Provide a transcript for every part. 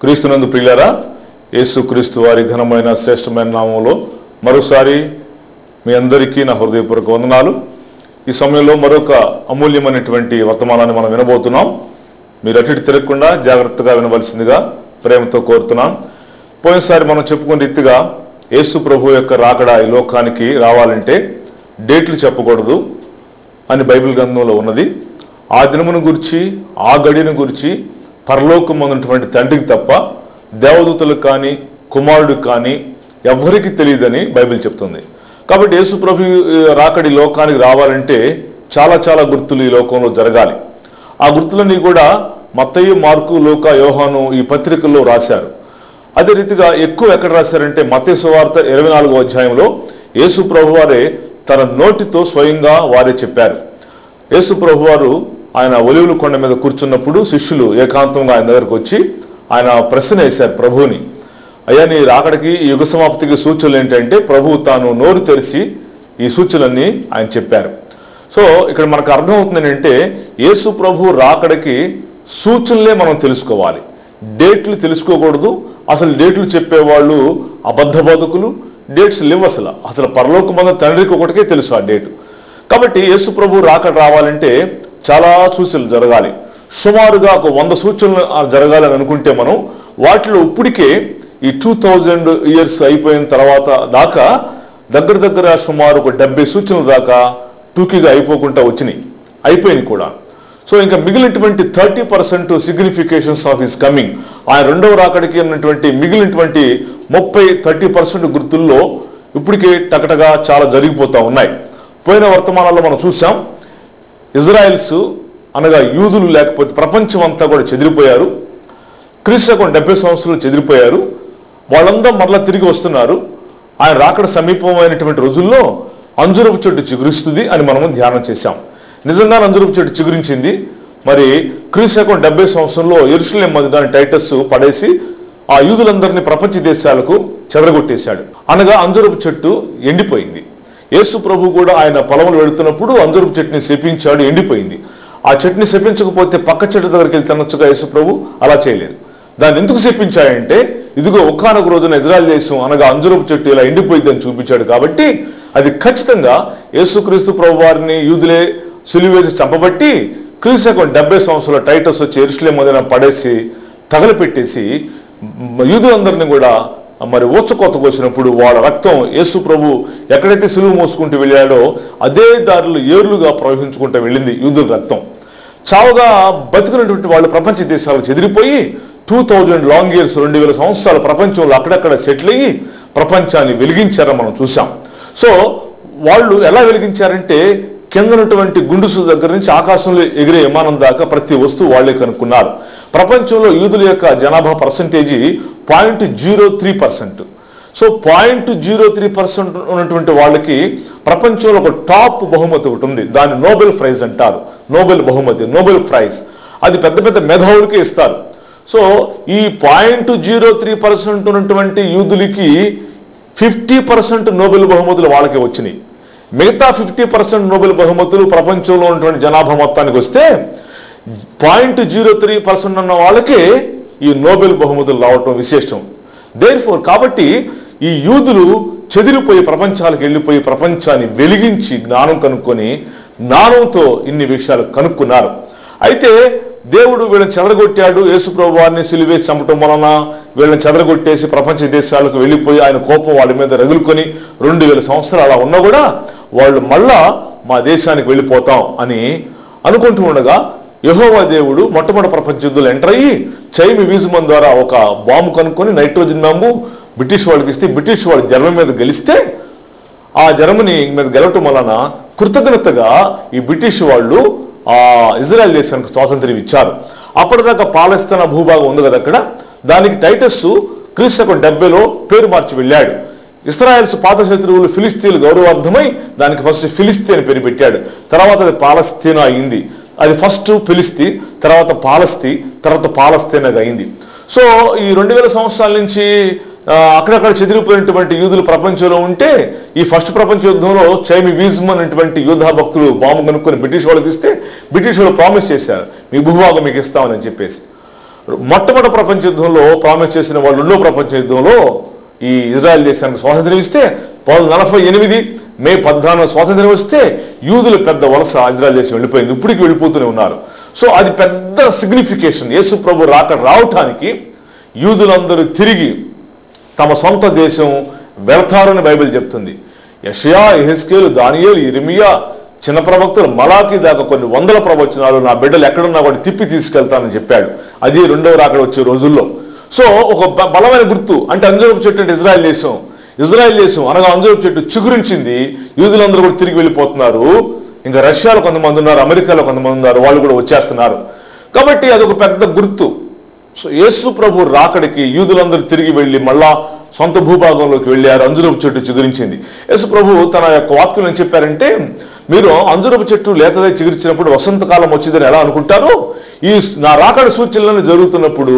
క్రీస్తునందు ప్రియులారా, యేసుక్రీస్తు వారి ఘనమైన శ్రేష్టమైన నామములో మరోసారి మీ అందరికీ నా హృదయపూర్వక వందనాలు. ఈ సమయంలో మరొక అమూల్యమైనటువంటి వర్తమానాన్ని మనం వినబోతున్నాం. మీరు అటు ఇటు తిరగకుండా జాగ్రత్తగా వినవలసిందిగా ప్రేమతో కోరుతున్నాను. పోయినసారి మనం చెప్పుకున్న రీతిగా యేసు ప్రభు యొక్క రాకడ ఈ లోకానికి రావాలంటే డేట్లు చెప్పకూడదు అని బైబిల్ గ్రంథంలో ఉన్నది. ఆ దినమును గురించి, ఆ గడియను గురించి పరలోకమందున్నటువంటి తండ్రికి తప్ప దేవదూతలకు కానీ కుమారుడికి కానీ ఎవరికి తెలియదని బైబిల్ చెప్తుంది. కాబట్టి యేసు ప్రభు రాకడి లోకానికి రావాలంటే చాలా చాలా గుర్తులు ఈ లోకంలో జరగాలి. ఆ గుర్తులన్నీ కూడా మత్తయి, మార్కు, లూకా, యోహాను ఈ పత్రికల్లో రాశారు. అదే రీతిగా ఎక్కువ ఎక్కడ రాశారంటే మత్తయి సువార్త 24వ అధ్యాయంలో యేసు ప్రభు వారే తన నోటితో స్వయంగా వారే చెప్పారు. యేసు ప్రభు వారు ఆయన ఒలీవల కొండ మీద కూర్చున్నప్పుడు శిష్యులు ఏకాంతంగా ఆయన దగ్గరకు వచ్చి ఆయన ప్రశ్న వేశారు ప్రభువుని, అయ్యా నీ రాకడికి యుగ సమాప్తికి సూచనలు ఏంటంటే ప్రభువు తాను నోరు తెరిచి ఈ సూచనలన్నీ ఆయన చెప్పారు. సో ఇక్కడ మనకు అర్థమవుతుంది ఏంటంటే యేసు ప్రభు రాకడికి సూచనలే మనం తెలుసుకోవాలి, డేట్లు తెలుసుకోకూడదు. అసలు డేట్లు చెప్పేవాళ్ళు అబద్ధ బతుకులు, డేట్స్ లేవు. అసలు పరలోకమందు తండ్రికి ఒకటికే తెలుసు ఆ డేటు. కాబట్టి యేసు ప్రభు రాకడ రావాలంటే చాలా సూచనలు జరగాలి. సుమారుగా ఒక 100 సూచనలు జరగాలని అనుకుంటే మనం వాటిలో ఇప్పటికే ఈ 2000 ఇయర్స్ అయిపోయిన తర్వాత దాకా దగ్గర సుమారు ఒక 70 సూచనలు దాకా టూకీగా అయిపోకుండా అయిపోయినాయి కూడా. సో ఇంకా మిగిలినటువంటి 30% సిగ్నిఫికేషన్స్ ఆఫ్ హిస్ కమింగ్, ఆయన రెండవ రాకడికి ఉన్నటువంటి మిగిలినటువంటి 30-30% గుర్తుల్లో ఇప్పటికే టకటగా చాలా జరిగిపోతూ ఉన్నాయి. పోయిన వర్తమానాల్లో మనం చూసాం, ఇజ్రాయెల్స్ అనగా యూదులు లేకపోతే ప్రపంచం అంతా కూడా చెదిరిపోయారు. క్రీస్తుకు 70 సంవత్సరాలు చెదిరిపోయారు. వాళ్ళందరూ మరలా తిరిగి వస్తున్నారు. ఆయన రాకడ సమీపమైనటువంటి రోజుల్లో అంజూరపు చెట్టు చిగురిస్తుంది అని మనము ధ్యానం చేశాం. నిజంగా అంజూరపు చెట్టు చిగురించింది. మరి క్రీస్తుకు 70 సంవత్సరంలో యెరూషలేం మధ్య టైటస్ పడేసి ఆ యూదులందరినీ ప్రపంచ దేశాలకు చెదరగొట్టేశాడు. అనగా అంజూరపు చెట్టు ఎండిపోయింది. యేసు ప్రభు కూడా ఆయన పొలంలో వెళుతున్నప్పుడు అంజూరపు చెట్టుని శపించాడు, ఎండిపోయింది. ఆ చెట్టుని శపించకపోతే పక్క చెట్టు దగ్గరికి వెళ్తే తినొచ్చుగా యేసు ప్రభు, అలా చేయలేదు. దాన్ని ఎందుకు శపించాడంటే ఇదిగో ఒకానొక రోజున ఇజ్రాయెల్ దేశం అనగా అంజూరపు చెట్టు ఇలా ఎండిపోయిందని చూపించాడు. కాబట్టి అది ఖచ్చితంగా యేసుక్రీస్తు ప్రభు వారిని యూదులే సిలువేసి చంపబట్టి క్రీస్తుకు 70 సంవత్సరాల టైటస్ వచ్చి యెరూషలేం మధ్యన పడేసి తగలపెట్టేసి యూదులందరినీ కూడా మరి ఊచకోత కోసినప్పుడు వాళ్ళ రక్తం యేసు ప్రభు ఎక్కడైతే సిలువ మోసుకుంటూ వెళ్ళాడో అదే దారిలో ఏర్లుగా ప్రవహించుకుంటూ వెళ్ళింది యూదుల రక్తం. చావుగా బతికినటువంటి వాళ్ళు ప్రపంచ దేశాలకు చెదిరిపోయి 2000 లాంగ్ ఇయర్స్ 2000 సంవత్సరాలు ప్రపంచంలో అక్కడక్కడ సెటిల్ అయ్యి ప్రపంచాన్ని వెలిగించారని మనం చూసాం. సో వాళ్ళు ఎలా వెలిగించారంటే కిందనటువంటి గుండుసు దగ్గర నుంచి ఆకాశంలో ఎగిరే విమానం దాకా ప్రతి వస్తువు వాళ్లే కనుక్కున్నారు. ప్రపంచంలో యూదుల యొక్క జనాభా పర్సంటేజీ 0.03%. సో 0.03% ఉన్నటువంటి వాళ్ళకి ప్రపంచంలో ఒక టాప్ బహుమతి ఒకటి ఉంది. దాన్ని నోబెల్ ప్రైజ్ అంటారు. నోబెల్ బహుమతి, నోబెల్ ప్రైజ్. అది పెద్ద పెద్ద మేధావులకే ఇస్తారు. సో ఈ 0.03% ఉన్నటువంటి యూదులకి 50% నోబెల్ బహుమతులు వాళ్ళకే వచ్చినాయి. మిగతా 50% నోబెల్ బహుమతులు ప్రపంచంలో ఉన్నటువంటి జనాభా మొత్తానికి వస్తే 0.03% ఉన్న వాళ్ళకే ఈ నోబెల్ బహుమతులు రావటం విశేషం. దేర్ఫోర్ కాబట్టి ఈ యూదులు చెదిరిపోయి ప్రపంచాలకు వెళ్ళిపోయి ప్రపంచాన్ని వెలిగించి జ్ఞానం కనుక్కొని జ్ఞానంతో ఇన్ని విషయాలు కనుక్కున్నారు. అయితే దేవుడు వీళ్ళని చెదరగొట్టాడు. యేసు ప్రభు వారిని సిలువేసి చంపటం వలన వీళ్ళని చెదరగొట్టేసి ప్రపంచ దేశాలకు వెళ్ళిపోయి ఆయన కోపం వాళ్ళ మీద రగులుకొని 2000 సంవత్సరాలు అలా ఉన్నా కూడా వాళ్ళు మళ్ళా మా దేశానికి వెళ్ళిపోతాం అని అనుకుంటూ ఉండగా యెహోవా దేవుడు మొట్టమొదటి ప్రపంచ యుద్ధంలో ఎంటర్ అయ్యి చైమి వీజుమన్ ద్వారా ఒక బాంబు కనుక్కొని నైట్రోజన్ బాంబు బ్రిటిష్ వాళ్ళకి ఇస్తే బ్రిటిష్ వాళ్ళు జర్మనీ మీద గెలిస్తే ఆ జర్మనీ మీద గెలవటం వలన కృతజ్ఞతగా ఈ బ్రిటిష్ వాళ్ళు ఆ ఇజ్రాయెల్ దేశానికి స్వాతంత్ర్యం ఇచ్చారు. అప్పటిదాకా పాలస్తీనా భూభాగం ఉంది కదా అక్కడ, దానికి టైటస్ క్రీస్తుకు 70లో పేరు మార్చి వెళ్ళాడు. ఇస్రాయెల్స్ పాత శత్రువులు ఫిలిస్తీన్లు గౌరవార్థమై దానికి ఫస్ట్ ఫిలిస్తీ అని పేరు పెట్టాడు. తర్వాత అది పాలస్తీనా అయింది. అది ఫస్ట్ ఫిలిస్తీ, తర్వాత పాలస్తీనాగా అయింది. సో ఈ 2000 సంవత్సరాల నుంచి అక్కడక్కడ చెదిరిపోయినటువంటి యూదులు ప్రపంచంలో ఉంటే ఈ ఫస్ట్ ప్రపంచ యుద్ధంలో చైమి వీజ్మన్ అనేటువంటి యోధా భక్తులు బాంబు కనుక్కొని బ్రిటిష్ వాళ్ళకి ఇస్తే బ్రిటిష్ వాళ్ళు ప్రామిస్ చేశారు మీ భూభాగం మీకు ఇస్తామని చెప్పేసి. మొట్టమొదటి ప్రపంచ యుద్ధంలో ప్రామిస్ చేసిన వాళ్ళు రెండో ప్రపంచ యుద్ధంలో ఈ ఇజ్రాయెల్ దేశానికి స్వాతంత్రం ఇస్తే 1948 మే 14 స్వాతంత్రం వస్తే యూదులు పెద్ద వలస ఇజ్రాయెల్ దేశం వెళ్ళిపోయింది. ఇప్పటికి వెళ్ళిపోతూనే ఉన్నారు. సో అది పెద్ద సిగ్నిఫికేషన్. యేసు ప్రభు రావటానికి యూదులందరూ తిరిగి తమ సొంత దేశం వెళ్తారని బైబిల్ చెప్తుంది. యెషయా, యెహెజ్కేలు, దానియేలు, ఇర్మియా, చిన్న ప్రవక్తలు మలాకి దాకా కొన్ని వందల ప్రవచనాలు నా బిడ్డలు ఎక్కడున్నా వాటి తిప్పి తీసుకెళ్తానని చెప్పాడు. అది రెండవ రాకడ వచ్చే రోజుల్లో. సో ఒక బలమైన గుర్తు అంటే అంజూరపు చెట్టు అంటే ఇజ్రాయెల్ దేశం అనగా అంజూరపు చెట్టు చిగురించింది. యూదులందరూ కూడా తిరిగి వెళ్ళిపోతున్నారు. ఇంకా రష్యాలో కొంతమంది ఉన్నారు, అమెరికాలో కొంతమంది ఉన్నారు, వాళ్ళు కూడా వచ్చేస్తున్నారు. కాబట్టి అదొక పెద్ద గుర్తు. సో యేసు ప్రభు రాకడికి యూదులందరూ తిరిగి వెళ్ళి మళ్ళా సొంత భూభాగంలోకి వెళ్ళారు. అంజూరపు చెట్టు చిగురించింది. యేసు ప్రభు తన యొక్క వాక్యం ఏం చెప్పారంటే, మీరు అంజూరపు చెట్టు లేతదై చిగురించినప్పుడు వసంతకాలం వచ్చిందని ఎలా అనుకుంటారో, ఈ నా రాకడ సూచనలను జరుగుతున్నప్పుడు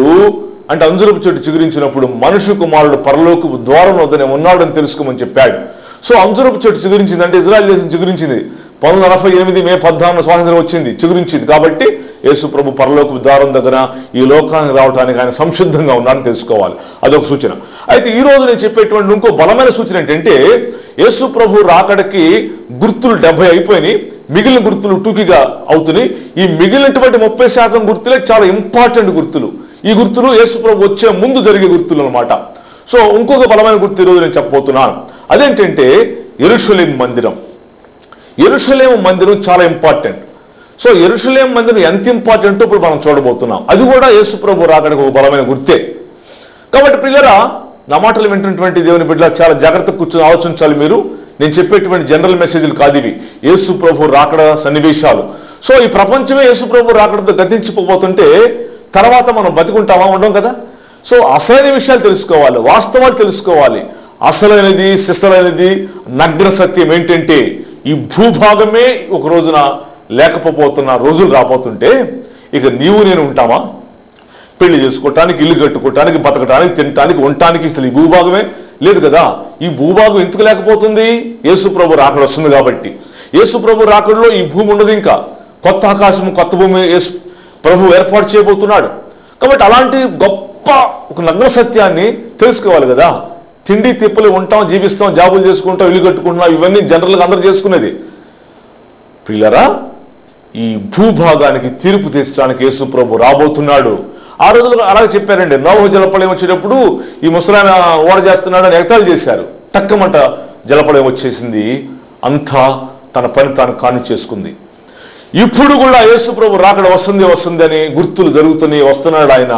అంటే అంజూరపు చెట్టు చిగురించినప్పుడు మనుష్య కుమారుడు పరలోకపు ద్వారం వద్దనే ఉన్నాడని తెలుసుకోమని చెప్పాడు. సో అంజూరపు చెట్టు చిగురించింది అంటే ఇజ్రాయెల్ దేశం చిగురించింది. 1948 మే 14 స్వాతంత్రం వచ్చింది, చిగురించింది. కాబట్టి యేసు ప్రభు పరలోకపు ద్వారం దగ్గర ఈ లోకానికి రావడానికి ఆయన సంసిద్ధంగా ఉన్నాడని తెలుసుకోవాలి. అదొక సూచన. అయితే ఈ రోజు నేను చెప్పేటువంటి ఇంకో బలమైన సూచన ఏంటంటే, యేసు ప్రభు రాకడికి గుర్తులు 70 అయిపోయినాయి, మిగిలిన గుర్తులు టూకీగా అవుతున్నాయి. ఈ మిగిలినటువంటి 30% గుర్తులే చాలా ఇంపార్టెంట్ గుర్తులు. ఈ గుర్తులు యేసు ప్రభు వచ్చే ముందు జరిగే గుర్తులు అన్నమాట. సో ఇంకొక బలమైన గుర్తు ఈరోజు నేను చెప్పబోతున్నాను. అదేంటంటే యెరూషలేము మందిరం చాలా ఇంపార్టెంట్. సో యెరూషలేము మందిరం ఎంత ఇంపార్టెంట్ ఇప్పుడు మనం చూడబోతున్నాం. అది కూడా యేసు ప్రభు రాకడికి ఒక బలమైన గుర్తే. కాబట్టి ప్రియులారా, నా మాటలు వింటున్నటువంటి దేవుని బిడ్డలు చాలా జాగ్రత్తగా కూర్చొని ఆలోచించాలి. మీరు నేను చెప్పేటువంటి జనరల్ మెసేజ్లు కాదు ఇవి, యేసు ప్రభు రాకడ సన్నివేశాలు. సో ఈ ప్రపంచమే యేసు ప్రభు రాకడతో గతించిపోతుంటే తర్వాత మనం బతికుంటామా? ఉండం కదా. సో అసలైన విషయాలు తెలుసుకోవాలి, వాస్తవాలు తెలుసుకోవాలి. అసలైనది సిసలైనది నగ్న సత్యం ఏంటంటే, ఈ భూభాగమే ఒక రోజున లేకపోతున్న రోజులు రాబోతుంటే ఇక నీవు నేను ఉంటామా? పెళ్లి చేసుకోవటానికి, ఇల్లు కట్టుకోవటానికి, బతకటానికి, తినటానికి, ఉండటానికి అసలు ఈ భూభాగమే లేదు కదా. ఈ భూభాగం ఎందుకు లేకపోతుంది? యేసు ప్రభు రాకడ వస్తుంది కాబట్టి. యేసు ప్రభు రాకడలో ఈ భూమి ఉండదు, ఇంకా కొత్త ఆకాశం కొత్త భూమి యేసు ప్రభు ఏర్పాటు చేయబోతున్నాడు. కాబట్టి అలాంటి గొప్ప ఒక నగ్న సత్యాన్ని తెలుసుకోవాలి కదా. తిండి తిప్పలు ఉంటాం, జీవిస్తాం, జాబులు చేసుకుంటాం, ఇల్లు కట్టుకుంటున్నాం, ఇవన్నీ జనరల్గా అందరూ చేసుకునేది. ప్రియులారా, ఈ భూభాగానికి తీర్పు తీర్చడానికి యేసు ప్రభు రాబోతున్నాడు. ఆ రోజుల్లో అలాగే చెప్పారండి. నోవహు జలప్రళయం వచ్చేటప్పుడు ఈ ముసలాయన ఓడ చేస్తున్నాడు అని ఎగతాళి చేశారు. టక్కమంట జలప్రళయం వచ్చేసింది, అంతా తన పని తాను కాని చేసుకుంది. ఇప్పుడు కూడా యేసు ప్రభు రాకడ వస్తుంది అని గుర్తులు వస్తున్నాడు ఆయన.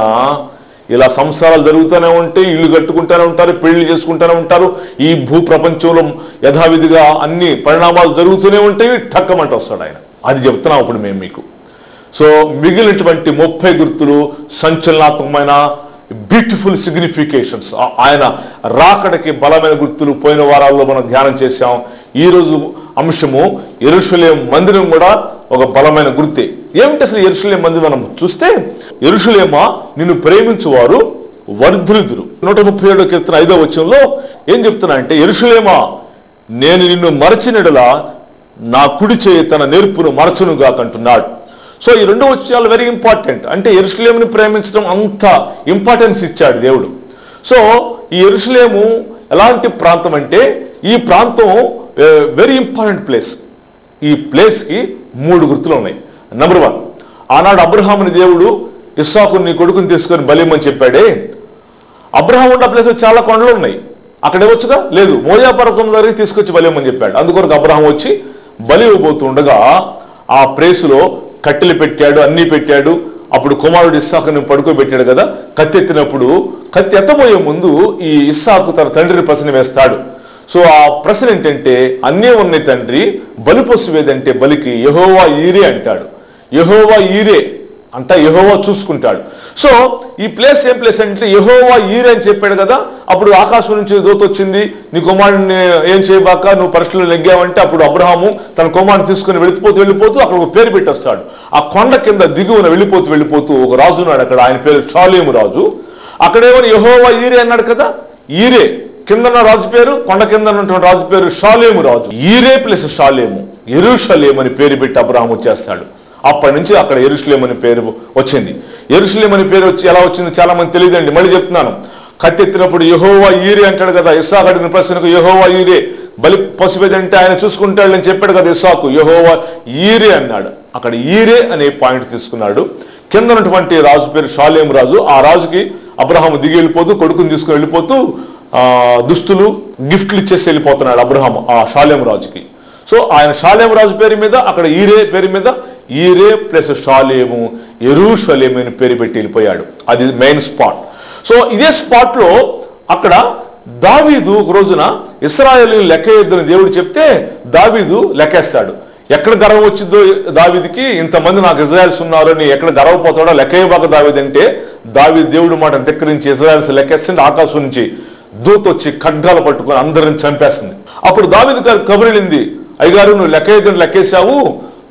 ఇలా సంసారాలు జరుగుతూనే ఉంటాయి, ఇల్లు కట్టుకుంటూనే ఉంటారు, పెళ్లి చేసుకుంటూనే ఉంటారు. ఈ భూ ప్రపంచంలో యథావిధిగా అన్ని పరిణామాలు జరుగుతూనే ఉంటాయి. టక్కమంట వస్తాడు ఆయన. అది చెప్తున్నాం ఇప్పుడు మేము మీకు. సో మిగిలినటువంటి 30 గుర్తులు సంచలనాత్మకమైన బ్యూటిఫుల్ సిగ్నిఫికేషన్స్, ఆయన రాకడకి బలమైన గుర్తులు పోయిన వారాల్లో మనం ధ్యానం చేశాం. ఈరోజు అంశము యెరూషలేము మందిరం కూడా ఒక బలమైన గుర్తే. ఏమిటి అసలు యెరూషలేము మందిరం? మనం చూస్తే, యెరూషలేమా నిన్ను ప్రేమించువారు వర్ధిల్లుదురు. 137వ కీర్తన 5వ వచనంలో ఏం చెప్తున్నా అంటే, యెరూషలేమా నేను నిన్ను మరచినడలా నా కుడి చేయి తన నేర్పును మరచునుగా అంటున్నాడు. సో ఈ 2 వచనాలు వెరీ ఇంపార్టెంట్. అంటే యెరూషలేముని ప్రేమించడం అంత ఇంపార్టెన్స్ ఇచ్చాడు దేవుడు. సో ఈ యెరూషలేము ఎలాంటి ప్రాంతం అంటే, ఈ ప్రాంతం వెరీ ఇంపార్టెంట్ ప్లేస్. ఈ ప్లేస్కి 3 గుర్తులు ఉన్నాయి. నెంబర్ 1, ఆనాడు అబ్రహాముని దేవుడు ఇస్సాకుని నీ కొడుకుని తీసుకొని బలిమని చెప్పాడే. అబ్రహాం ఉన్న ప్లేస్లో చాలా కొండలు ఉన్నాయి, అక్కడ ఇవ్వచ్చుగా? లేదు, మోరియా పర్వతం దగ్గరికి తీసుకొచ్చి బలిమని చెప్పాడు. అందుకొరకు అబ్రహాం వచ్చి బలి ఇవ్వబోతుండగా ఆ ప్లేసులో కట్టెలు పెట్టాడు, అన్నీ పెట్టాడు. అప్పుడు కుమారుడు ఇస్సాకుని పడుకోబెట్టాడు కదా. కత్తి ఎత్తినప్పుడు కత్తి ఎత్తబోయే ముందు ఈ ఇస్సాకు తన తండ్రిని ప్రశ్న వేస్తాడు. సో ఆ ప్రశ్న ఏంటంటే, అన్నీ ఉన్నాయి తండ్రి, బలి పశువేదంటే బలికి యెహోవా ఈరే అంటాడు. యెహోవా ఈరే అంటే యెహోవా చూసుకుంటాడు. సో ఈ ప్లేస్ ఏం ప్లేస్ అంటే యెహోవా ఈరే అని చెప్పాడు కదా. అప్పుడు ఆకాశం నుంచి దూత వచ్చింది, నీ కుమారుడిని ఏం చేయబాక, నువ్వు పరీక్షలో నెగ్గావంటే అప్పుడు అబ్రహాము తన కుమారుని తీసుకుని వెళ్ళిపోతూ అక్కడ ఒక పేరు పెట్టొస్తాడు. ఆ కొండ కింద దిగువన వెళ్ళిపోతూ ఒక రాజు ఉన్నాడు అక్కడ, ఆయన పేరు షాలేము రాజు. అక్కడేమో యెహోవా ఈరే అన్నాడు కదా. ఈరే కిందన్న రాజు పేరు, కొండ కింద ఉన్నటువంటి రాజు పేరు షాలేము రాజు. ఈరే ప్లస్ షాలేము, యెరూషలేము అని పేరు పెట్టి అబ్రహాం వచ్చేస్తాడు. అప్పటి నుంచి అక్కడ యెరూషలేము అని పేరు వచ్చింది. యెరూషలేము అనే పేరు ఎలా వచ్చింది చాలా మంది తెలియదండి. మళ్ళీ చెప్తున్నాను, కత్తి ఎత్తినప్పుడు యెహోవా ఈరే అంటాడు కదా. ఇస్సాకు అడిగిన ప్రశ్నకు యెహోవా ఈరే, బలి పశువేది అంటే ఆయన చూసుకుంటాడు అని చెప్పాడు కదా ఇస్సాకు. యెహోవా ఈరే అన్నాడు. అక్కడ ఈరే అనే పాయింట్ తీసుకున్నాడు. కింద ఉన్నటువంటి రాజు పేరు షాలేము రాజు. ఆ రాజుకి అబ్రహాము దిగి వెళ్ళిపోతూ, కొడుకుని తీసుకుని వెళ్ళిపోతూ దుస్తులు గిఫ్ట్లు ఇచ్చేసి వెళ్ళిపోతున్నాడు అబ్రహాము ఆ షాలేము రాజుకి. సో ఆయన షాలేము రాజు పేరు మీద, అక్కడ ఈరే పేరు మీద ఈరే ప్లస్ షాలేము యెరూషలేము అని పేరు పెట్టి వెళ్ళిపోయాడు. అది మెయిన్ స్పాట్. సో ఇదే స్పాట్లో అక్కడ దావీదు ఒక రోజున ఇశ్రాయేలీయులను లెక్క వేయొద్దని దేవుడు చెప్తే దావీదు లెక్కేస్తాడు. ఎక్కడ గర్వం వచ్చిందో దావీదుకి, ఇంతమంది నాకు ఇజ్రాయెల్స్ ఉన్నారు అని ఎక్కడ గర్వపోతాడో లెక్కయ్యబాక దావీదు అంటే, దావీదు దేవుడు మాట ధిక్కరించి ఇజ్రాయెల్స్ లెక్కేస్తుంది. ఆకాశం నుంచి దూత వచ్చి ఖడ్గాలు పట్టుకొని అందరిని చంపేస్తుంది. అప్పుడు దావీదు గారు కబురిలింది, అయ్యగారు నువ్వు లెక్కేయద్దని లెక్కేసావు,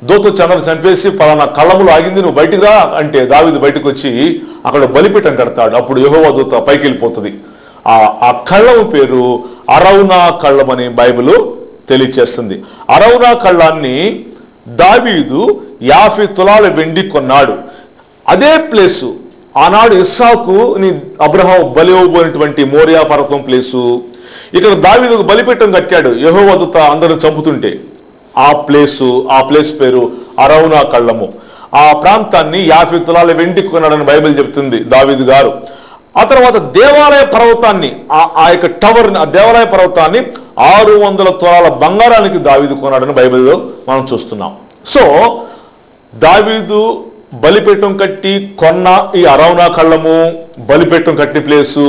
దూత వచ్చి అందరూ చంపేసి పలానా కళ్ళములు ఆగింది, నువ్వు బయటికి రా అంటే దావీదు బయటకు వచ్చి అక్కడ బలిపీఠం కడతాడు. అప్పుడు యెహోవా దూత పైకి వెళ్ళిపోతుంది. ఆ కళ్ళము పేరు అరౌనా కళ్ళం అని బైబిల్ తెలియచేస్తుంది. అరౌనా కళ్ళాన్ని దావీదు 50 తులాల వెండి కొన్నాడు. అదే ప్లేసు ఆనాడు ఇస్సాకుని అబ్రహాము బలి ఇవ్వబోయినటువంటి మోరియా పర్వతం ప్లేసు. ఇక్కడ దావీదుకు బలిపీఠం కట్టాడు యెహోవా దూత అందరూ చంపుతుంటే. ఆ ప్లేస్ పేరు అరౌనా కళ్ళము. ఆ ప్రాంతాన్ని 50 తులాల వెండి కొన్నాడని బైబిల్ చెప్తుంది దావీదు గారు. ఆ తర్వాత దేవాలయ పర్వతాన్ని, ఆ యొక్క టవర్, ఆ దేవాలయ పర్వతాన్ని 600 తులాల బంగారానికి దావీదు కొన్నాడని బైబిల్లో మనం చూస్తున్నాం. సో దావీదు బలిపీఠం కట్టి కొన్న ఈ అరౌనా కళ్ళము, బలిపీఠం కట్టి ప్లేసు,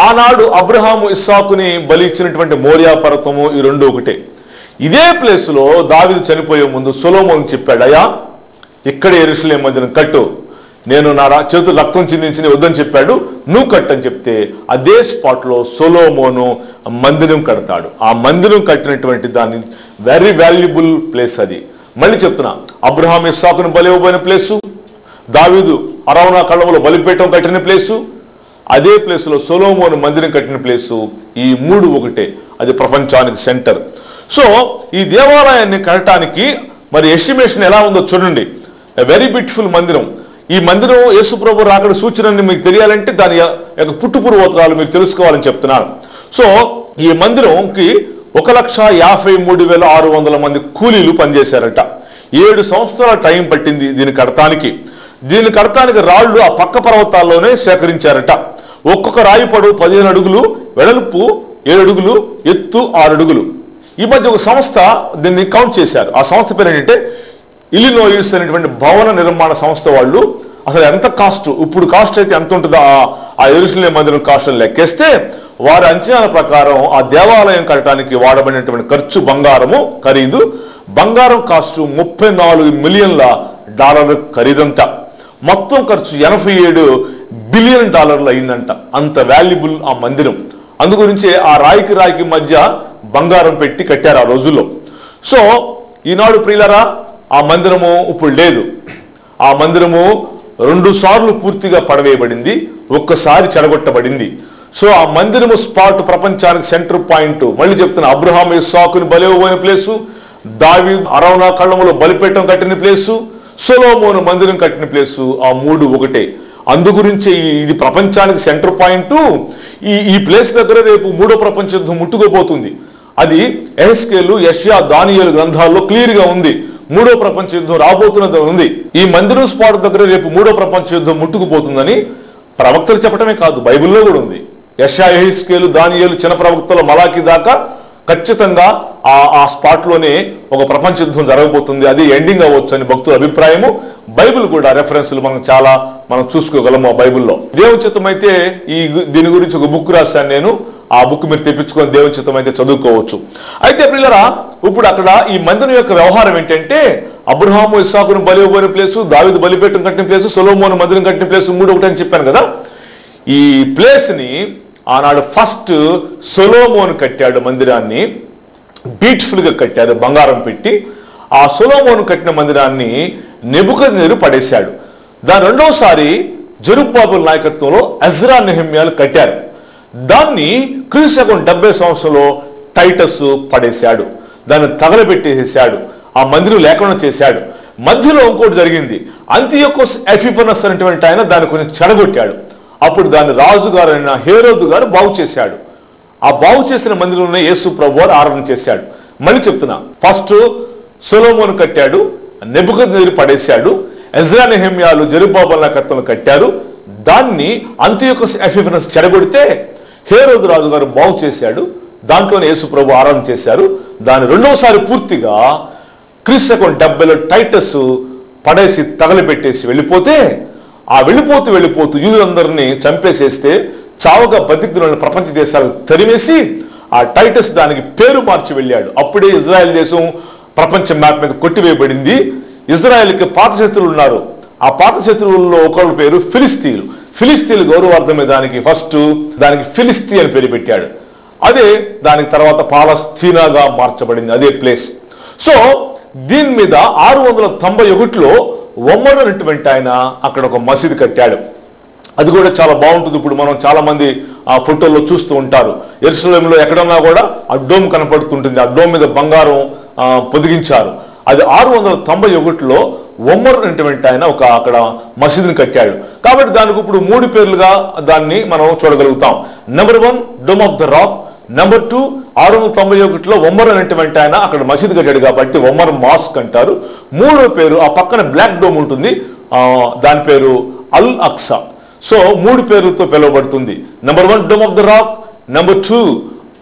ఆనాడు అబ్రహాము ఇస్సాకుని బలి ఇచ్చినటువంటి మోరియా పర్వతము, ఈ రెండు ఒకటే. ఇదే ప్లేసులో దావీదు చనిపోయే ముందు సొలొమోను చెప్పాడు, అయ్యా ఇక్కడే యెరూషలేము మందిరం కట్టు, నేను నా చేతులు రక్తం చిందించి వద్దని చెప్పాడు, నువ్వు కట్టని చెప్తే అదే స్పాట్లో సొలొమోను మందిరం కడతాడు. ఆ మందిరం కట్టినటువంటి దాన్ని వెరీ వాల్యుబుల్ ప్లేస్ అది. మళ్ళీ చెప్తున్నా, అబ్రహాం ఇస్సాకును బలి ఇవ్వబోయిన ప్లేసు, దావీదు అరౌనా కళ్ళములో బలిపీఠం కట్టిన ప్లేసు, అదే ప్లేసులో సొలొమోను మందిరం కట్టిన ప్లేసు, ఈ మూడు ఒకటే. అది ప్రపంచానికి సెంటర్. సో ఈ దేవాలయాన్ని కట్టడానికి మరి ఎస్టిమేషన్ ఎలా ఉందో చూడండి. వెరీ బ్యూటిఫుల్ మందిరం. ఈ మందిరం యేసుప్రభు రాకడ సూచనని మీకు తెలియాలంటే దాని యొక్క పుట్టుపూర్వోత్తరాలు మీరు తెలుసుకోవాలని చెప్తున్నాను. సో ఈ మందిరంకి 1,53,600 మంది కూలీలు పనిచేశారట. 7 సంవత్సరాల టైం పట్టింది దీన్ని కడటానికి. రాళ్లు ఆ పక్క పర్వతాల్లోనే సేకరించారట. ఒక్కొక్క రాయి పొడవు 15 అడుగులు, వెడల్పు 7 అడుగులు, ఎత్తు 6 అడుగులు. ఈ మధ్య ఒక సంస్థ దీన్ని కౌంట్ చేశారు. ఆ సంస్థ పేరు ఏంటంటే ఇలినోయిస్ అనేటువంటి భవన నిర్మాణ సంస్థ. వాళ్ళు అసలు ఎంత కాస్ట్, ఇప్పుడు కాస్ట్ అయితే ఎంత ఉంటుందో ఆ యెరూషలేము మందిరం కాస్ట్ లెక్కేస్తే వారి అంచనాల ప్రకారం ఆ దేవాలయం కట్టడానికి వాడబడినటువంటి ఖర్చు, ఖరీదు బంగారం కాస్ట్ $34 మిలియన్ల ఖరీదంట. మొత్తం ఖర్చు $87 బిలియన్ అయిందంట. అంత వాల్యుబుల్ ఆ మందిరం. అందుగురించి ఆ రాయికి మధ్య బంగారం పెట్టి కట్టారు ఆ రోజుల్లో. సో ఈనాడు ప్రియులరా, ఆ మందిరము ఇప్పుడు లేదు. ఆ మందిరము 2 సార్లు పూర్తిగా పడవేయబడింది, ఒక్కసారి చెడగొట్టబడింది. సో ఆ మందిరము స్పాట్ ప్రపంచానికి సెంటర్ పాయింట్. మళ్ళీ చెప్తున్నా, అబ్రహాం ఇస్సాకుని బలి ఇవ్వబోయిన ప్లేసు, దావీదు అరౌనా కళ్ళములో బలిపీఠం కట్టిన ప్లేసు, సొలొమోను మందిరం కట్టిన ప్లేసు, ఆ మూడు ఒకటే. అందుగురించి ఇది ప్రపంచానికి సెంటర్ పాయింట్. ఈ ప్లేస్ దగ్గర రేపు 3వ ప్రపంచ యుద్ధం ముట్టుకోబోతుంది. అది ఎహెస్కేలు, యెషయా, దానియేలు గ్రంథాల్లో క్లియర్ గా ఉంది. 3వ ప్రపంచ యుద్ధం రాబోతున్నది ఉంది. ఈ మందిరం స్పాట్ దగ్గర రేపు 3వ ప్రపంచ యుద్ధం ముట్టుకుపోతుందని ప్రవక్తలు చెప్పడమే కాదు, బైబిల్లో కూడా ఉంది. యెషయా, ఎహెస్కేలు, దానియేలు, చిన్న ప్రవక్తలు మలాకి దాకా ఖచ్చితంగా ఆ స్పాట్ లోనే ఒక ప్రపంచ యుద్ధం జరగబోతుంది. అది ఎండింగ్ అవ్వచ్చు అని భక్తుల అభిప్రాయము. బైబిల్ కూడా రెఫరెన్స్లు మనం చూసుకోగలము ఆ బైబిల్లో. దేవుని చిత్తం అయితే దీని గురించి ఒక బుక్ రాశాను నేను. ఆ బుక్ మీరు తెప్పించుకొని దేవుని చిత్తం అయితే చదువుకోవచ్చు. అయితే ప్రియులరా, ఇప్పుడు అక్కడ ఈ మందిరం యొక్క వ్యవహారం ఏంటంటే, అబ్రహాము ఇస్సాకును బలి ఇవ్వబోయిన ప్లేసు, దావీదు బలిపీఠం కట్టిన ప్లేసు, సొలొమోను మందిరం కట్టిన ప్లేసు, 3 ఒకటి అని చెప్పాను కదా. ఈ ప్లేస్ ని ఆనాడు ఫస్ట్ సొలొమోను కట్టాడు. మందిరాన్ని బ్యూటిఫుల్ గా కట్టారు బంగారం పెట్టి. ఆ సొలొమోను కట్టిన మందిరాన్ని నెబుకద్నెజరు పడేశాడు. దాని రెండవసారి జెరుబ్బాబెలు నాయకత్వంలో ఎజ్రా, నెహెమ్యాలు కట్టారు. దాన్ని క్రీస్తు 70 సంవత్సరంలో టైటస్ పడేశాడు. దాన్ని తగలబెట్టేసేసాడు. ఆ మందిరం లేకుండా చేశాడు. మధ్యలో ఇంకోటి జరిగింది. అంతియోకస్ ఎపిఫనస్ అనేటువంటి ఆయన దాన్ని కొంచెం చెడగొట్టాడు. అప్పుడు దాన్ని రాజుగారైన హేరోదు గారు బాగు చేశాడు. ఆ బాగు చేసిన మందిరంలోనే యేసు ప్రభువారు ఆరాధన చేశాడు. మళ్ళీ చెప్తున్నా, ఫస్ట్ సొలొమోను కట్టాడు, నెబుకద్నెజరు పడేశాడు, ఎజ్రా నెహెమ్యాలు జెరుబ్బాబెల్ కత్తెలను కట్టారు. దాన్ని అంతియోకస్ ఎపిఫనస్ చెడగొడితే హేరోదు రాజు గారు బాగు చేశాడు. దాంట్లోనే యేసు ప్రభు ఆరాధన చేశారు. దాని రెండవసారి పూర్తిగా క్రీస్తు 70లో టైటస్ పడేసి తగలబెట్టేసి వెళ్ళిపోతే, ఆ వెళ్ళిపోతూ యూదులందరినీ చంపేసేస్తే చావుగా బతికిన ప్రపంచ దేశాలకు తరిమేసి ఆ టైటస్ దానికి పేరు మార్చి వెళ్ళాడు. అప్పుడే ఇజ్రాయెల్ దేశం ప్రపంచ మ్యాప్ మీద కొట్టివేయబడింది. ఇజ్రాయెల్కి పాత శత్రువులు ఉన్నారు. ఆ పాత శత్రువుల్లో ఒకళ్ళ పేరు ఫిలిస్తీన్లు. ఫిలిస్తీన్లు గౌరవార్థమే దానికి ఫస్ట్ ఫిలిస్తీ అని పేరు పెట్టాడు. అదే దానికి తర్వాత పాలస్తీనాగా మార్చబడింది, అదే ప్లేస్. సో దీని మీద 691లో ఒమర్ అనేటువంటి ఆయన అక్కడ ఒక మసీదు కట్టాడు. అది కూడా చాలా బాగుంటుంది. ఇప్పుడు మనం చాలా మంది ఆ ఫోటోల్లో చూస్తూ ఉంటారు. యెరూషలేములో ఎక్కడన్నా కూడా ఆ డోమ్ కనపడుతుంటుంది. ఆ డోమ్ మీద బంగారం పొదిగించారు. అది 691లో ఒమర్ అనేటువంటి ఆయన అక్కడ మసీదుని కట్టాడు. కాబట్టి దానికి ఇప్పుడు 3 పేర్లుగా దాన్ని మనం చూడగలుగుతాం. Number 1 dome of the rock, number 2 691లో ఒమర్ అనేటువంటి ఆయన అక్కడ మసీదు కట్టాడు కాబట్టి ఒమర్ మాస్క్ అంటారు. 3వ పేరు ఆ పక్కన బ్లాక్ డోమ్ ఉంటుంది, దాని పేరు అల్ అక్సా. సో 3 పేర్లతో పిలువబడుతుంది. Number 1 dome of the rock, number 2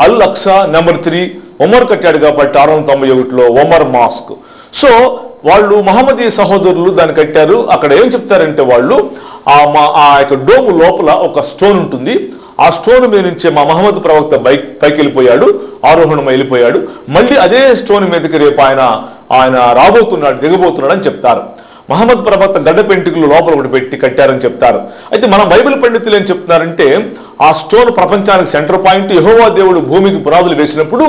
Al Aqsa, number 3 Omar కట్టాడు కాబట్టి 691లో ఒమర్ మాస్క్. సో వాళ్ళు మహమ్మదీయ సహోదరులు దాన్ని కట్టారు. అక్కడ ఏం చెప్తారంటే వాళ్ళు ఆ యొక్క డోము లోపల ఒక స్టోన్ ఉంటుంది. ఆ స్టోన్ మీద నుంచే మా మహమ్మద్ ప్రవక్త పైకి వెళ్ళిపోయాడు, ఆరోహణం వెళ్ళిపోయాడు. మళ్ళీ అదే స్టోన్ మీదకి రేపు ఆయన రాబోతున్నాడు, దిగబోతున్నాడు అని చెప్తారు. మహమ్మద్ ప్రవక్త గడ్డ పెంటికలు లోపల ఒకటి పెట్టి కట్టారని చెప్తారు. అయితే మన బైబిల్ పండితులు ఏం చెప్తున్నారంటే ఆ స్టోన్ ప్రపంచానికి సెంటర్ పాయింట్. యెహోవా దేవుడు భూమికి పునాదులు వేసినప్పుడు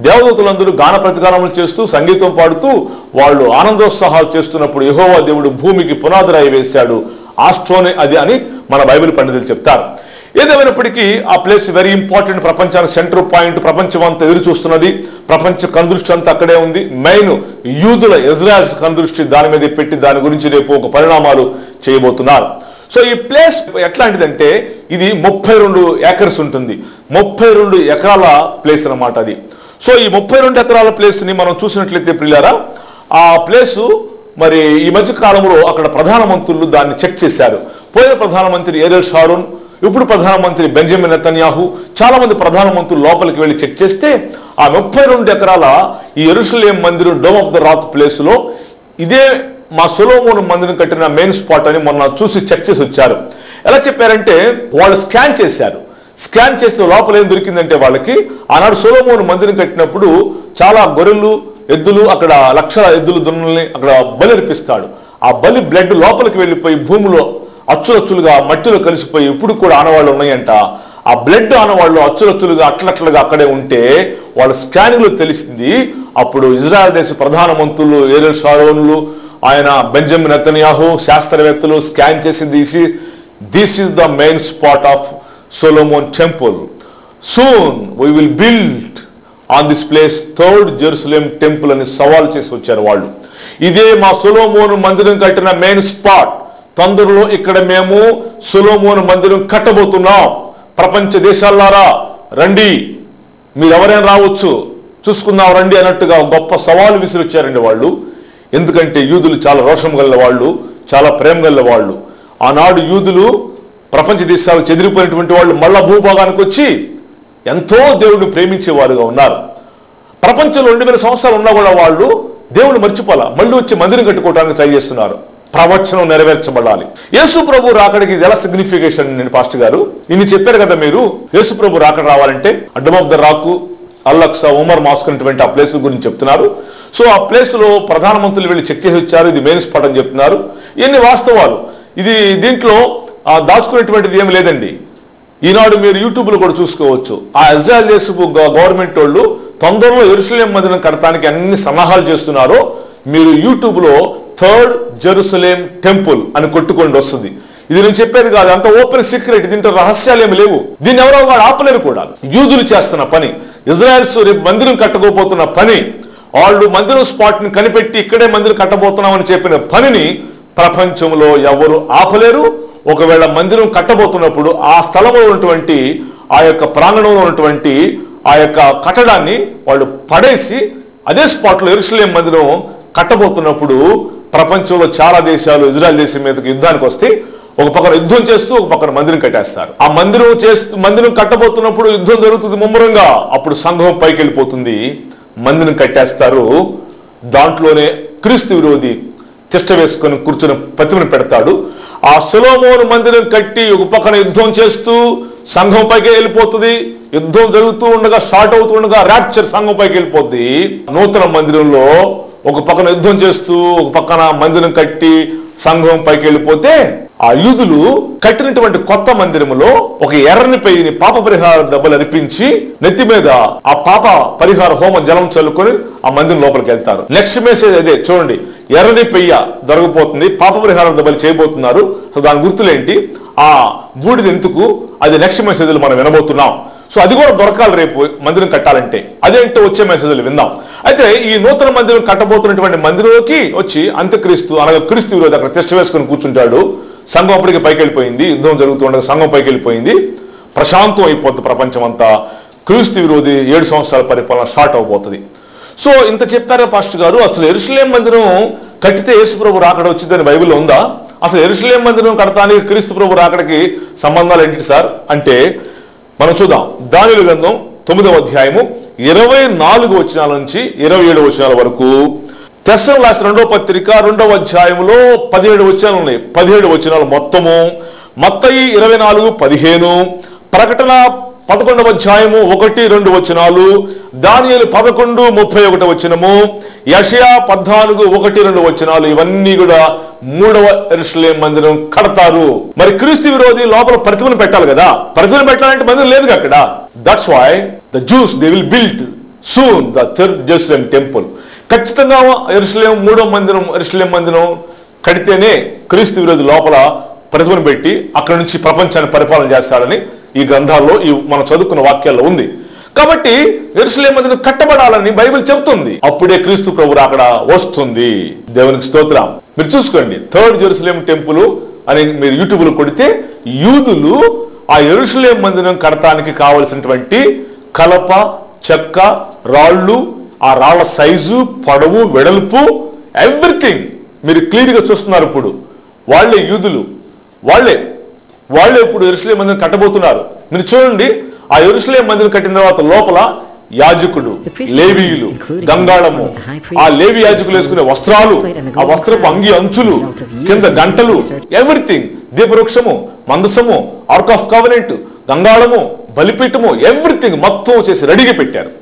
దేవదూతలందరూ గాన ప్రతిగానములు చేస్తూ సంగీతం పాడుతూ వాళ్ళు ఆనందోత్సాహాలు చేస్తున్నప్పుడు యెహోవా దేవుడు భూమికి పునాదురాయి వేశాడు. ఆ స్టోనే అది అని మన బైబిల్ పండితులు చెప్తారు. ఏదేమైనప్పటికీ ఆ ప్లేస్ వెరీ ఇంపార్టెంట్. ప్రపంచానికి సెంటర్ పాయింట్. ప్రపంచం అంతా ఎదురు చూస్తున్నది. ప్రపంచ కనుదృష్టి అంతా అక్కడే ఉంది. మెయిన్ యూదుల ఇజ్రాయెల్స్ కనుదృష్టి దాని మీద పెట్టి దాని గురించి రేపు ఒక పరిణామాలు చేయబోతున్నారు. సో ఈ ప్లేస్ ఎట్లాంటిదంటే ఇది 32 ఏకర్స్ ఉంటుంది. 32 ఎకరాల ప్లేస్ అన్నమాట అది. సో ఈ 32 ఎకరాల ప్లేస్ ని మనం చూసినట్లయితే ప్రియులారా, ఆ ప్లేసు మరి ఈ మధ్య కాలంలో అక్కడ ప్రధానమంత్రులు దాన్ని చెక్ చేశారు. పోయిన ప్రధానమంత్రి ఏరియల్ షారోన్, ఇప్పుడు ప్రధానమంత్రి బెంజమిన్ నెతన్యాహు, చాలా మంది ప్రధానమంత్రులు లోపలికి వెళ్ళి చెక్ చేస్తే ఆ 32 ఎకరాల ఈ యెరూషలేం మందిరం dome of the rock place లో ఇదే మా సొలొమోను మందిరం కట్టిన మెయిన్ స్పాట్ అని మొన్న చూసి చెక్ చేసి వచ్చారు. ఎలా చెప్పారంటే వాళ్ళు స్కాన్ చేశారు. స్కాన్ చేస్తే లోపల ఏం దొరికిందంటే వాళ్ళకి ఆనాడు సొలొమోను మందిరం కట్టినప్పుడు చాలా గొర్రెలు, ఎద్దులు, అక్కడ లక్షల ఎద్దులు దున్నల్ని అక్కడ బలి అర్పిస్తాడు. ఆ బలి బ్లడ్ లోపలికి వెళ్ళిపోయి భూమిలో అచ్చులచ్చులుగా మట్టిలో కలిసిపోయి ఇప్పుడు కూడా ఆనవాళ్ళు ఉన్నాయంట. ఆ బ్లడ్ ఆనవాళ్ళు అచ్చులచ్చులుగా అట్లట్లుగా అక్కడే ఉంటే వాళ్ళ స్కానింగ్ లో తెలిసింది. అప్పుడు ఇజ్రాయెల్ దేశ ప్రధానమంత్రులు ఏరియల్ షారోన్లు, ఆయన బెంజమిన్ నెతన్యాహు, శాస్త్రవేత్తలు స్కాన్ చేసి this is the main spot of Solomon temple. Soon we will build on this place third Jerusalem temple అని సవాల్ చేసి వచ్చారు వాళ్ళు. ఇదే మా సొలొమోను మందిరం కట్టిన మెయిన్ స్పాట్. తొందరలో ఇక్కడ మేము సొలొమోను మందిరం కట్టబోతున్నాం. ప్రపంచ దేశాలారా రండి, మీరు ఎవరైనా రావచ్చు, చూసుకుందాం రండి అన్నట్టుగా గొప్ప సవాలు విసిరొచ్చారండి వాళ్ళు. ఎందుకంటే యూదులు చాలా రోషం గల వాళ్ళు, చాలా ప్రేమ గల వాళ్ళు. ఆనాడు యూదులు ప్రపంచ దేశాలు చెదిరిపోయినటువంటి వాళ్ళు మళ్ళా భూభాగానికి వచ్చి ఎంతో దేవుడిని ప్రేమించేవారుగా ఉన్నారు. ప్రపంచంలో 2000 సంవత్సరాలు ఉన్నా కూడా వాళ్ళు దేవుడు మర్చిపోలా, మళ్ళీ వచ్చి మందిరం కట్టుకోవడానికి ట్రై చేస్తున్నారు. ప్రవచనం నెరవేర్చబడాలి. యేసు ప్రభు రాకడికి ఇది ఎలా సిగ్నిఫికేషన్ నేను పాస్టర్ గారు ఇన్ని చెప్పారు కదా మీరు. యేసు ప్రభు రాకడ రావాలంటే dome of the rock, Al Aqsa, Omar mosque అనేటువంటి ఆ ప్లేస్ గురించి చెప్తున్నారు. సో ఆ ప్లేస్ లో ప్రధానమంత్రులు వెళ్ళి చెక్ చేసి వచ్చారు. ఇది మెయిన్ స్పాట్ అని చెప్తున్నారు. ఇన్ని వాస్తవాలు. ఇది దీంట్లో దాచుకునేటువంటిది ఏమి లేదండి. ఈనాడు మీరు యూట్యూబ్లో కూడా చూసుకోవచ్చు. ఆ ఇజ్రాయెల్ దేశపు గవర్నమెంట్ వాళ్ళు తొందరలో యెరూషలేం మందిరం కడటానికి అన్ని సన్నాహాలు చేస్తున్నారో మీరు యూట్యూబ్లో థర్డ్ జెరూసలేం టెంపుల్ అని కొట్టుకోండి వస్తుంది. ఇది నేను చెప్పేది కాదు, అంత ఓపెన్ సీక్రెట్. దీంట్లో రహస్యాలు ఏమి లేవు. దీన్ని ఎవరో వాడు ఆపలేరు కూడా. యూదులు చేస్తున్న పని, ఇజ్రాయెల్స్ రేపు మందిరం కట్టకపోతున్న పని, వాళ్ళు మందిరం స్పాట్ ని కనిపెట్టి ఇక్కడే మందిరం కట్టబోతున్నామని చెప్పిన పనిని ప్రపంచంలో ఎవరు ఆపలేరు. ఒకవేళ మందిరం కట్టబోతున్నప్పుడు ఆ స్థలంలో ఉన్నటువంటి ఆ యొక్క ప్రాంగణంలో ఉన్నటువంటి ఆ యొక్క కట్టడాన్ని వాళ్ళు పడేసి అదే స్పాట్లో యెరూషలేము మందిరం కట్టబోతున్నప్పుడు ప్రపంచంలో చాలా దేశాలు ఇజ్రాయెల్ దేశం మీదకి యుద్ధానికి వస్తే ఒక పక్కన యుద్ధం చేస్తూ ఒక పక్కన మందిరం కట్టేస్తారు. ఆ మందిరం కట్టబోతున్నప్పుడు యుద్ధం జరుగుతుంది ముమ్మరంగా. అప్పుడు సంఘం పైకి వెళ్ళిపోతుంది, మందిరం కట్టేస్తారు. దాంట్లోనే క్రీస్తు విరోధి తిష్ట వేసుకొని కూర్చొని ప్రతిమను పెడతాడు. ఆ సొలొమోను మందిరం కట్టి ఒక పక్కన యుద్ధం చేస్తూ సంఘం పైకి వెళ్ళిపోతుంది. యుద్ధం జరుగుతూ ఉండగా షార్ట్ అవుతుండగా ర్యాప్చర్ సంఘం పైకి వెళ్ళిపోద్ది. నూతన మందిరంలో ఒక పక్కన యుద్ధం చేస్తూ ఒక పక్కన మందిరం కట్టి సంఘం పైకి వెళ్ళిపోతే ఆ యూదులు కట్టినటువంటి కొత్త మందిరములో ఒక ఎర్రని పెయ్యిని పాప పరిహార దెబ్బలు అర్పించి నెత్తి మీద ఆ పాప పరిహార హోమ జలం చల్లుకొని ఆ మందిరం లోపలికి వెళ్తారు. నెక్స్ట్ మెసేజ్ అదే చూడండి, ఎర్రని పెయ్య దొరకపోతుంది, పాప పరిహార దెబ్బలు చేయబోతున్నారు. దాని గుర్తులేంటి, ఆ బూడిద ఎందుకు, అది నెక్స్ట్ మెసేజ్లు మనం వినబోతున్నాం. సో అది కూడా దొరకాలి రేపు మందిరం కట్టాలంటే. అదేంటో వచ్చే మెసేజ్లు విందాం. అయితే ఈ నూతన మందిరం కట్టబోతున్నటువంటి మందిరంలోకి వచ్చి అంత్యక్రీస్తు అనగా క్రీస్తు విరోధి అక్కడ తిష్ట వేసుకొని కూర్చుంటాడు. సంఘం అప్పటికి పైకి వెళ్ళిపోయింది, యుద్ధం జరుగుతుండగా సంఘం పైకి వెళ్ళిపోయింది, ప్రశాంతం అయిపోద్ది ప్రపంచం అంతా. క్రీస్తు విరోధి 7 సంవత్సరాల పరిపాలన స్టార్ట్ అవబోతుంది. సో ఇంత చెప్పారా పాస్టర్ గారు, అసలు యెరూషలేము మందిరం కట్టితే యేసు ప్రభు రాకడ వచ్చిందని బైబిల్లో ఉందా? అసలు యెరూషలేము మందిరం కడతానికి క్రీస్తు ప్రభు రాకడికి సంబంధాలు ఏంటి సార్ అంటే మనం చూద్దాం. దానియేలు గ్రంథం 9వ అధ్యాయము 24 వచనాల నుంచి 27 వచనాల వరకు. తెస్సలోనికీయులకు రాసిన 2వ పత్రిక 2వ అధ్యాయంలో 17 వచనాలు ఉన్నాయి. 17 వచనాలు మొత్తము. మత్తయి 24:15, ప్రకటన 11వ అధ్యాయము 1-2 వచనాలు, దానియేలు 11:31 వచనము, యెషయా 14:1-2 వచనాలు. ఇవన్నీ కూడా 3వ యెరూషలేము మందిరం కడతారు. మరి క్రీస్తు విరోధి లోపల ప్రతిమను పెట్టాలి కదా, ప్రతిమను పెట్టాలంటే మందిరం లేదు అక్కడ. That's why the Jews they will build soon the third Jerusalem temple. ఖచ్చితంగా యెరూషలేము 3వ మందిరం యెరూషలేము మందిరం కడితేనే క్రీస్తు విరోధి లోపల ప్రతిమను పెట్టి అక్కడ నుంచి ప్రపంచాన్ని పరిపాలన చేస్తాడని ఈ గ్రంథాల్లో మనం చదువుకున్న వాక్యాల్లో ఉంది. కాబట్టి యెరూషలేము మందిరం కట్టబడాలని బైబిల్ చెప్తుంది. అప్పుడే క్రీస్తు ప్రభు అక్కడ వస్తుంది. దేవునికి స్తోత్రం. మీరు చూసుకోండి, థర్డ్ జెరూసలేం టెంపుల్ అని మీరు యూట్యూబ్లో కొడితే యూదులు ఆ యెరూషలేము మందిరం కడటానికి కావలసినటువంటి కలప, చెక్క, రాళ్ళు, ఆ రాళ్ల సైజు, పొడవు, వెడల్పు, ఎవ్రీథింగ్ మీరు క్లియర్గా చూస్తున్నారు. ఇప్పుడు వాళ్ళే యూదులు, వాళ్ళే ఇప్పుడు యెరూషలేము మందిరం కట్టబోతున్నారు. మీరు చూడండి, ఆ యెరూషలేము మందిరం కట్టిన తర్వాత లోపల యాజకుడు, లేవీయులు, గంగాళము, ఆ లేవి యాజకులు వేసుకునే వస్త్రాలు, ఆ వస్త్రపు అంగి అంచులు, కింద గంటలు, ఎవ్రీథింగ్, దీపవృక్షము, మందసము, ఆర్క్ ఆఫ్ కవెనెంట్, గంగాళము, బలిపీఠము, ఎవ్రీథింగ్ మొత్తం చేసి రెడీగా పెట్టారు.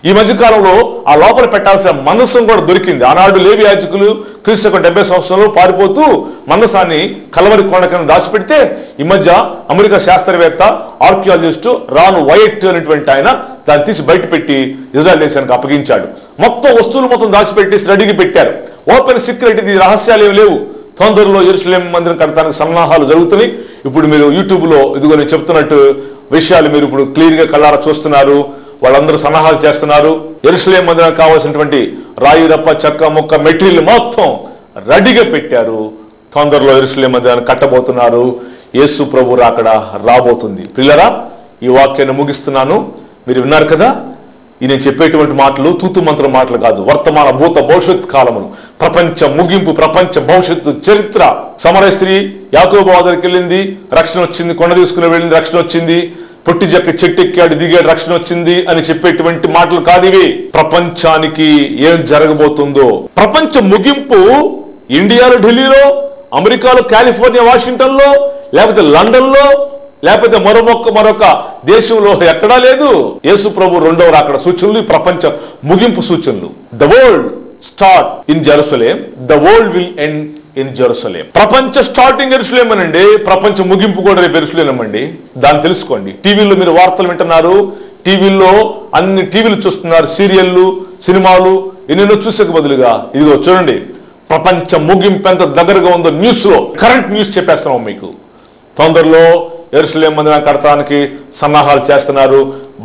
ఈ మధ్యకాలంలో ఆ లోపల పెట్టాల్సిన మందసం కూడా దొరికింది. ఆనాడు లేవి యాజకులు క్రీస్తు 70 సంవత్సరంలో పారిపోతూ మందసాన్ని కలవరి కొండ కింద దాచిపెడితే ఈ మధ్య అమెరికా శాస్త్రవేత్త ఆర్కియాలజిస్టు రాన్ వైట్ అనేటువంటి ఆయన దాన్ని తీసి బయట పెట్టి ఇజ్రాయెల్ దేశానికి అప్పగించాడు. మొత్తం వస్తువులు మొత్తం దాచిపెట్టి రెడీగా పెట్టారు. ఓపెన్ సీక్రెట్, ఇది రహస్యాలు ఏమి లేవు. తొందరలో యెరూషలేము మందిరం కట్టడానికి సన్నాహాలు జరుగుతున్నాయి. ఇప్పుడు మీరు యూట్యూబ్లో ఇదిగో నేను చెప్తున్నట్టు విషయాలు మీరు ఇప్పుడు క్లియర్గా కళ్ళారా చూస్తున్నారు. వాళ్ళందరూ సన్నాహాలు చేస్తున్నారు. యెరూషలేము మందిరానికి కావాల్సినటువంటి రాయి, రప్ప, చెక్క, ముక్క, మెటీరియల్ మొత్తం రెడీగా పెట్టారు. తొందరలో యెరూషలేము మందిరాన్ని కట్టబోతున్నారు. యేసు ప్రభు రాకడ రాబోతుంది. పిల్లరా, ఈ వాక్యాన్ని ముగిస్తున్నాను. మీరు విన్నారు కదా, ఈ నేను చెప్పేటువంటి మాటలు తూతు మంత్రం మాటలు కాదు. వర్తమాన, భూత, భవిష్యత్ కాలములు, ప్రపంచ ముగింపు, ప్రపంచ భవిష్యత్తు చరిత్ర. సమరయ స్త్రీ యాకోబు దగ్గరికి వెళ్ళింది, రక్షణ వచ్చింది. కొండ తీసుకుని వెళ్ళింది, రక్షణ వచ్చింది. పొట్టి చెక్క చెట్టు ఎక్కాడు, దిగాడు, రక్షణ వచ్చింది అని చెప్పేటువంటి మాటలు కాదు ఇవి. ప్రపంచానికి ఏం జరగబోతుందో, ప్రపంచ ముగింపు ఇండియాలో, ఢిల్లీలో, అమెరికాలో, కాలిఫోర్నియా, వాషింగ్టన్ లో, లేకపోతే లండన్ లో, లేకపోతే మరొక దేశంలో ఎక్కడా లేదు. యేసు ప్రభు రెండవ రాకడ సూచనలు, ప్రపంచ ముగింపు సూచనలు. The world start in Jerusalem, the world will end in Jerusalem. ప్రపంచ స్టార్టింగ్ యెరూషలేం అనండి, ప్రపంచ ముగింపు కూడా రేపు యెరూషలేం అండి. దాన్ని తెలుసుకోండి. టీవీలో మీరు వార్తలు వింటున్నారు, టీవీల్లో అన్ని టీవీలు చూస్తున్నారు, సీరియళ్ళు, సినిమాలు ఎన్నెన్నో చూసే బదులుగా ఇదిగో చూడండి, ప్రపంచ ముగింపు ఎంత దగ్గరగా ఉందో న్యూస్ లో కరెంట్ న్యూస్ చెప్పేస్తున్నాం మీకు. తొందరలో యెరూషలేం మందిరం కడతానికి సన్నాహాలు చేస్తున్నారు.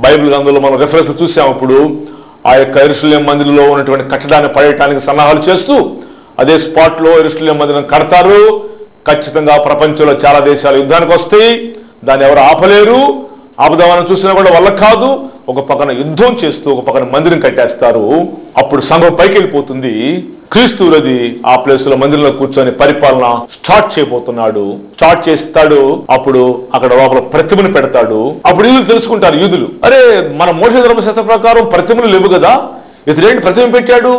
బైబిల్ గ్రంథంలో మనం రెఫరెన్స్ చూసాము. ఇప్పుడు ఆ యొక్క యెరూషలేం మందిరంలో ఉన్నటువంటి కట్టడాన్ని పడేయటానికి సన్నాహాలు చేస్తూ అదే స్పాట్లో యెరూషలేము మందిరం కడతారు. ఖచ్చితంగా ప్రపంచంలో చాలా దేశాలు యుద్ధానికి వస్తాయి. దాన్ని ఎవరు ఆపలేరు. ఆపుదామని చూసినా కూడా వల్ల కాదు. ఒక పక్కన యుద్ధం చేస్తూ ఒక పక్కన మందిరం కట్టేస్తారు. అప్పుడు సంఘం పైకి వెళ్ళిపోతుంది. క్రీస్తువులది ఆ ప్లేస్ లో మందిరంలో కూర్చొని పరిపాలన స్టార్ట్ చేయబోతున్నాడు. స్టార్ట్ చేస్తాడు. అప్పుడు అక్కడ లోపల ప్రతిమను పెడతాడు. అప్పుడు యూదులు తెలుసుకుంటారు. యూదులు, అరే మన మోషే ధర్మశాస్త్ర ప్రకారం ప్రతిమలు లేవు కదా, ఇతడేంటి ప్రతిమ పెట్టాడు,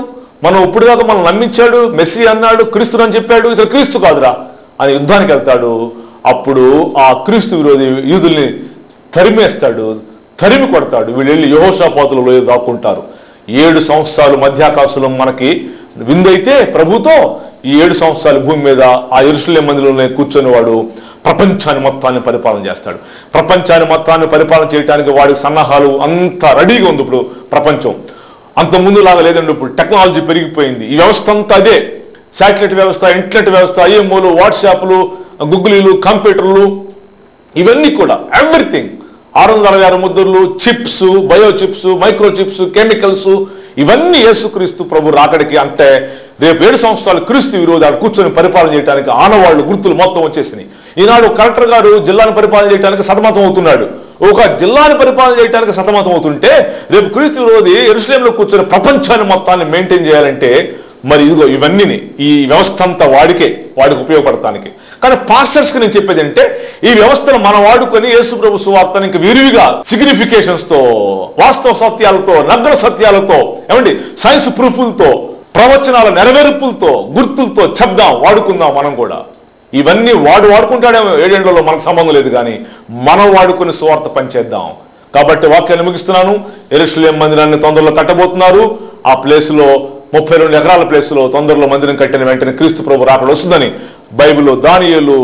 మనం ఇప్పుడు దాకా మనం నమ్మించాడు, మెస్సీ అన్నాడు, క్రీస్తుని అని చెప్పాడు, ఇతడు క్రీస్తు కాదురా అని యుద్ధానికి వెళ్తాడు. అప్పుడు ఆ క్రీస్తు విరోధి యూదుల్ని తరిమేస్తాడు, తరిమి కొడతాడు. వీళ్ళు వెళ్ళి యెహోషాపాతులలో దాక్కుంటారు. 7 సంవత్సరాలు మధ్యాకాశంలో మనకి విందైతే ప్రభుతో ఈ 7 సంవత్సరాలు భూమి మీద ఆ యెరూషలేము మందిరంలోనే కూర్చొని వాడు ప్రపంచాన్ని మొత్తాన్ని పరిపాలన చేస్తాడు. ప్రపంచాన్ని మొత్తాన్ని పరిపాలన చేయడానికి వాడి సన్నాహాలు అంతా రెడీగా ఉంది. ఇప్పుడు ప్రపంచం అంత ముందులాగా లేదండి. ఇప్పుడు టెక్నాలజీ పెరిగిపోయింది. ఈ వ్యవస్థ అంతా అదే, శాటిలైట్ వ్యవస్థ, ఇంటర్నెట్ వ్యవస్థ, ఐఎంఓలు, వాట్సాప్లు, గూగులీలు, కంప్యూటర్లు, ఇవన్నీ కూడా ఎవ్రీథింగ్ 666 ముద్రలు, chips, bio chips, micro chips, chemicals, ఇవన్నీ యేసుక్రీస్తు ప్రభు రాకడికి అంటే రేపు 7 సంవత్సరాలు క్రీస్తు విరోధి ఆడు కూర్చొని పరిపాలన చేయడానికి ఆనవాళ్లు గుర్తులు మొత్తం వచ్చేసినాయి. ఈనాడు కలెక్టర్ గారు జిల్లాను పరిపాలన చేయడానికి సతమతం అవుతున్నాడు. ఒక జిల్లాని పరిపాలన చేయడానికి సతమతం అవుతుంటే రేపు క్రీస్తు విరోధి యెరూషలేములో కూర్చొని ప్రపంచాన్ని మొత్తాన్ని మెయింటైన్ చేయాలంటే మరి ఇదిగో ఇవన్నీ ఈ వ్యవస్థ అంతా వాడికి ఉపయోగపడటానికి. కానీ పాస్టర్స్కి నేను చెప్పేది అంటే ఈ వ్యవస్థను మనం వాడుకొని యేసు ప్రభు సువార్తను ఇంకా విరివిగా సిగ్నిఫికేషన్స్ తో, వాస్తవ సత్యాలతో, నగ్న సత్యాలతో, ఏమండి సైన్స్ ప్రూఫ్లతో, ప్రవచనాల నెరవేర్పులతో, గుర్తులతో చెప్దాం, వాడుకుందాం. మనం కూడా ఇవన్నీ వాడుకుంటాడేమో 7 ఏళ్లలో మనకు సంబంధం లేదు, కానీ మనం వాడుకుని సువార్త పనిచేద్దాం. కాబట్టి వాక్యాన్ని ముగిస్తున్నాను. యెరూషలేము మందిరాన్ని తొందరలో కట్టబోతున్నారు. ఆ ప్లేస్లో 32 ఎకరాల ప్లేస్లో తొందరలో మందిరం కట్టిన వెంటనే క్రీస్తు ప్రభు రాకడ వస్తుందని బైబిల్లో దానియేలు,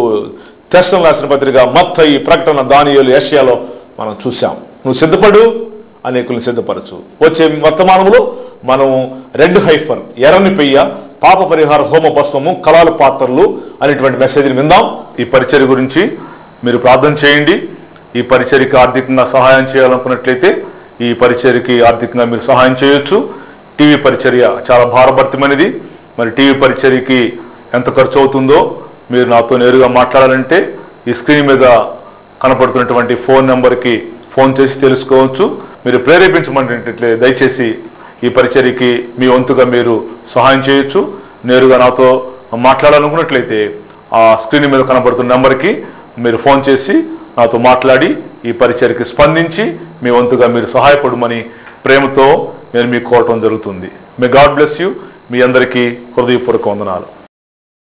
తెస్సలోనికీయులకు రాసిన పత్రిక, మత్తయి, ప్రకటన, దానియేలు, యెషయాలో మనం చూసాం. నువ్వు సిద్ధపడు, అనేకులను సిద్ధపరచు. వచ్చే వర్తమానంలో మనం రెడ్ హైఫర్, ఎర్రని పెయ్య, పాప పరిహార హోమ భస్మము, కలాల పాత్రలు అనేటువంటి మెసేజ్ని విందాం. ఈ పరిచర్య గురించి మీరు ప్రార్థన చేయండి. ఈ పరిచర్యకి ఆర్థికంగా సహాయం చేయాలనుకున్నట్లయితే ఈ పరిచర్యకి ఆర్థికంగా మీరు సహాయం చేయొచ్చు. టీవీ పరిచర్య చాలా భారభరితమైనది. మరి టీవీ పరిచర్యకి ఎంత ఖర్చు అవుతుందో మీరు నాతో నేరుగా మాట్లాడాలంటే ఈ స్క్రీన్ మీద కనపడుతున్నటువంటి ఫోన్ నెంబర్కి ఫోన్ చేసి తెలుసుకోవచ్చు. మీరు ప్రేరేపించమంటే దయచేసి ఈ పరిచర్యకి మీ వంతుగా మీరు సహాయం చేయొచ్చు. నేరుగా నాతో మాట్లాడాలనుకున్నట్లయితే ఆ స్క్రీన్ మీద కనపడుతున్న నెంబర్కి మీరు ఫోన్ చేసి నాతో మాట్లాడి ఈ పరిచర్యకి స్పందించి మీ వంతుగా మీరు సహాయపడమని ప్రేమతో నేను మీకు కోరటం జరుగుతుంది. May God bless you. మీ అందరికీ హృదయపూర్వక వందనాలు.